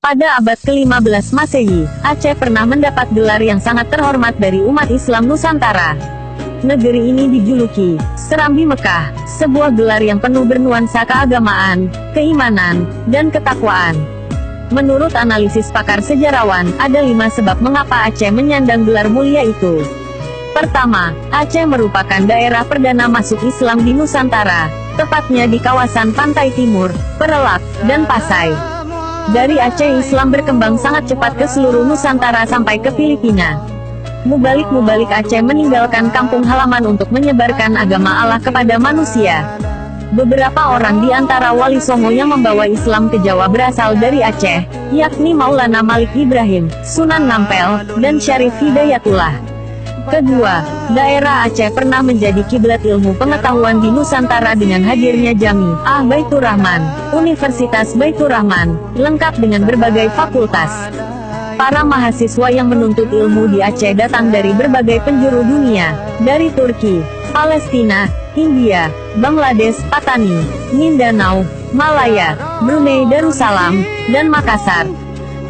Pada abad ke-15 Masehi, Aceh pernah mendapat gelar yang sangat terhormat dari umat Islam Nusantara. Negeri ini dijuluki Serambi Mekah, sebuah gelar yang penuh bernuansa keagamaan, keimanan, dan ketakwaan. Menurut analisis pakar sejarawan, ada 5 sebab mengapa Aceh menyandang gelar mulia itu. Pertama, Aceh merupakan daerah perdana masuk Islam di Nusantara, tepatnya di kawasan Pantai Timur, Perelak, dan Pasai. Dari Aceh Islam berkembang sangat cepat ke seluruh Nusantara sampai ke Filipina. Mubalik-mubalik Aceh meninggalkan kampung halaman untuk menyebarkan agama Allah kepada manusia. Beberapa orang di antara Wali Songo yang membawa Islam ke Jawa berasal dari Aceh, yakni Maulana Malik Ibrahim, Sunan Nampel, dan Syarif Hidayatullah. Kedua, daerah Aceh pernah menjadi kiblat ilmu pengetahuan di Nusantara dengan hadirnya Jami'ah Baitur Rahman, Universitas Baitur Rahman, lengkap dengan berbagai fakultas. Para mahasiswa yang menuntut ilmu di Aceh datang dari berbagai penjuru dunia, dari Turki, Palestina, India, Bangladesh, Patani, Mindanao, Malaya, Brunei Darussalam, dan Makassar.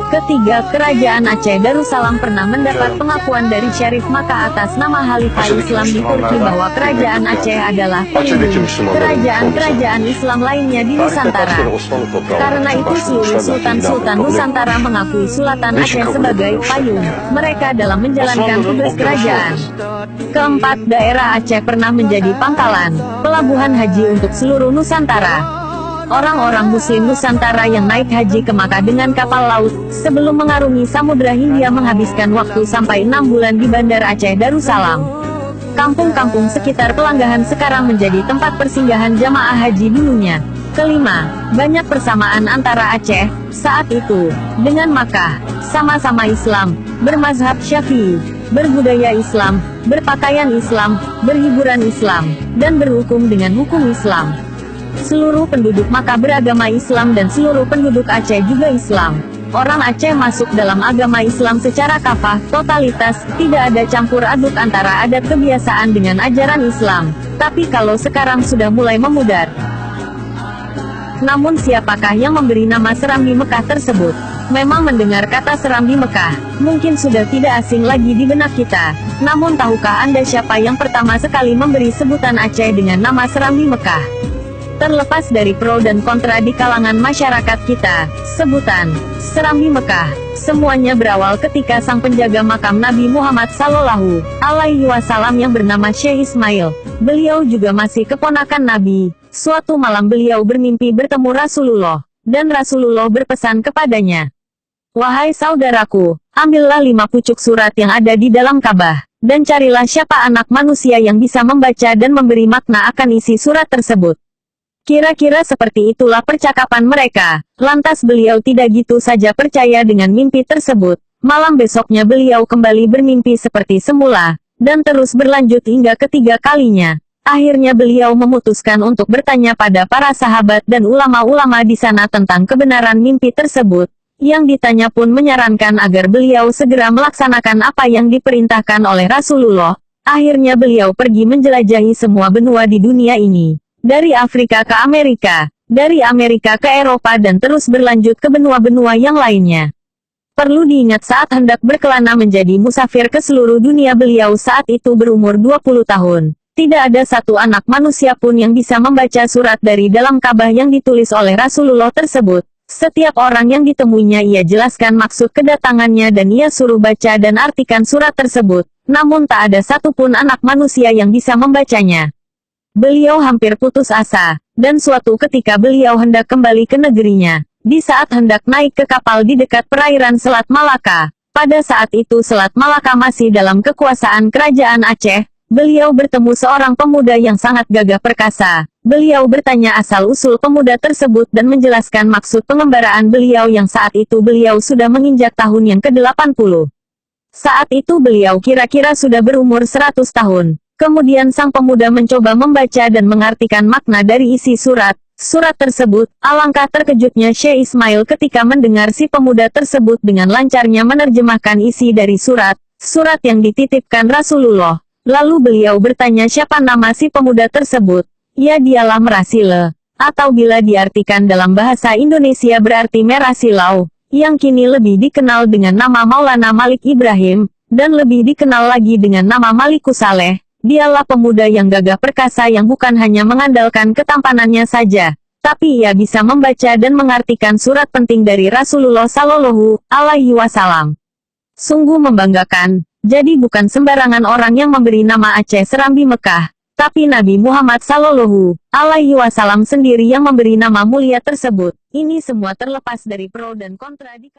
Ketiga, Kerajaan Aceh Darussalam pernah mendapat pengakuan dari Syarif Makkah atas nama Khalifah Islam di Turki bahwa Kerajaan Aceh adalah pelindung kerajaan-kerajaan Islam lainnya di Nusantara. Karena itu seluruh sultan-sultan Nusantara mengakui Sultan Aceh sebagai payung mereka dalam menjalankan tugas kerajaan. Keempat, daerah Aceh pernah menjadi pangkalan, pelabuhan haji untuk seluruh Nusantara. Orang-orang Muslim Nusantara yang naik haji ke Makkah dengan kapal laut, sebelum mengarungi Samudra Hindia menghabiskan waktu sampai 6 bulan di Bandar Aceh Darussalam. Kampung-kampung sekitar Pelanggahan sekarang menjadi tempat persinggahan jamaah haji dulunya. Kelima, banyak persamaan antara Aceh, saat itu, dengan Makkah, sama-sama Islam, bermazhab Syafi'i, berbudaya Islam, berpakaian Islam, berhiburan Islam, dan berhukum dengan hukum Islam. Seluruh penduduk Makkah beragama Islam dan seluruh penduduk Aceh juga Islam. Orang Aceh masuk dalam agama Islam secara kafah, totalitas, tidak ada campur aduk antara adat kebiasaan dengan ajaran Islam. Tapi kalau sekarang sudah mulai memudar. Namun siapakah yang memberi nama Serambi Mekah tersebut? Memang mendengar kata Serambi Mekah, mungkin sudah tidak asing lagi di benak kita. Namun tahukah Anda siapa yang pertama sekali memberi sebutan Aceh dengan nama Serambi Mekah? Terlepas dari pro dan kontra di kalangan masyarakat kita, sebutan Serambi Mekah semuanya berawal ketika sang penjaga makam Nabi Muhammad Sallallahu Alaihi Wasallam yang bernama Syekh Ismail. Beliau juga masih keponakan Nabi. Suatu malam beliau bermimpi bertemu Rasulullah, dan Rasulullah berpesan kepadanya, "Wahai saudaraku, ambillah 5 pucuk surat yang ada di dalam Ka'bah, dan carilah siapa anak manusia yang bisa membaca dan memberi makna akan isi surat tersebut." Kira-kira seperti itulah percakapan mereka. Lantas beliau tidak gitu saja percaya dengan mimpi tersebut. Malam besoknya beliau kembali bermimpi seperti semula, dan terus berlanjut hingga ketiga kalinya. Akhirnya beliau memutuskan untuk bertanya pada para sahabat dan ulama-ulama di sana tentang kebenaran mimpi tersebut. Yang ditanya pun menyarankan agar beliau segera melaksanakan apa yang diperintahkan oleh Rasulullah. Akhirnya beliau pergi menjelajahi semua benua di dunia ini. Dari Afrika ke Amerika, dari Amerika ke Eropa dan terus berlanjut ke benua-benua yang lainnya. Perlu diingat saat hendak berkelana menjadi musafir ke seluruh dunia beliau saat itu berumur 20 tahun. Tidak ada satu anak manusia pun yang bisa membaca surat dari dalam Ka'bah yang ditulis oleh Rasulullah tersebut. Setiap orang yang ditemuinya ia jelaskan maksud kedatangannya dan ia suruh baca dan artikan surat tersebut. Namun tak ada satupun anak manusia yang bisa membacanya. Beliau hampir putus asa, dan suatu ketika beliau hendak kembali ke negerinya. Di saat hendak naik ke kapal di dekat perairan Selat Malaka, pada saat itu Selat Malaka masih dalam kekuasaan Kerajaan Aceh, beliau bertemu seorang pemuda yang sangat gagah perkasa. Beliau bertanya asal-usul pemuda tersebut dan menjelaskan maksud pengembaraan beliau yang saat itu beliau sudah menginjak tahun yang ke-80. Saat itu beliau kira-kira sudah berumur 100 tahun. Kemudian sang pemuda mencoba membaca dan mengartikan makna dari isi surat tersebut. Alangkah terkejutnya Syekh Ismail ketika mendengar si pemuda tersebut dengan lancarnya menerjemahkan isi dari surat yang dititipkan Rasulullah. Lalu beliau bertanya siapa nama si pemuda tersebut. Ya dialah Merah Sile. Atau bila diartikan dalam bahasa Indonesia berarti merah silau. yang kini lebih dikenal dengan nama Maulana Malik Ibrahim, dan lebih dikenal lagi dengan nama Malikus Saleh. Dialah pemuda yang gagah perkasa yang bukan hanya mengandalkan ketampanannya saja, tapi ia bisa membaca dan mengartikan surat penting dari Rasulullah Shallallahu Alaihi Wasallam. Sungguh membanggakan, jadi bukan sembarangan orang yang memberi nama Aceh Serambi Mekah, tapi Nabi Muhammad Shallallahu Alaihi Wasallam sendiri yang memberi nama mulia tersebut. Ini semua terlepas dari pro dan kontra di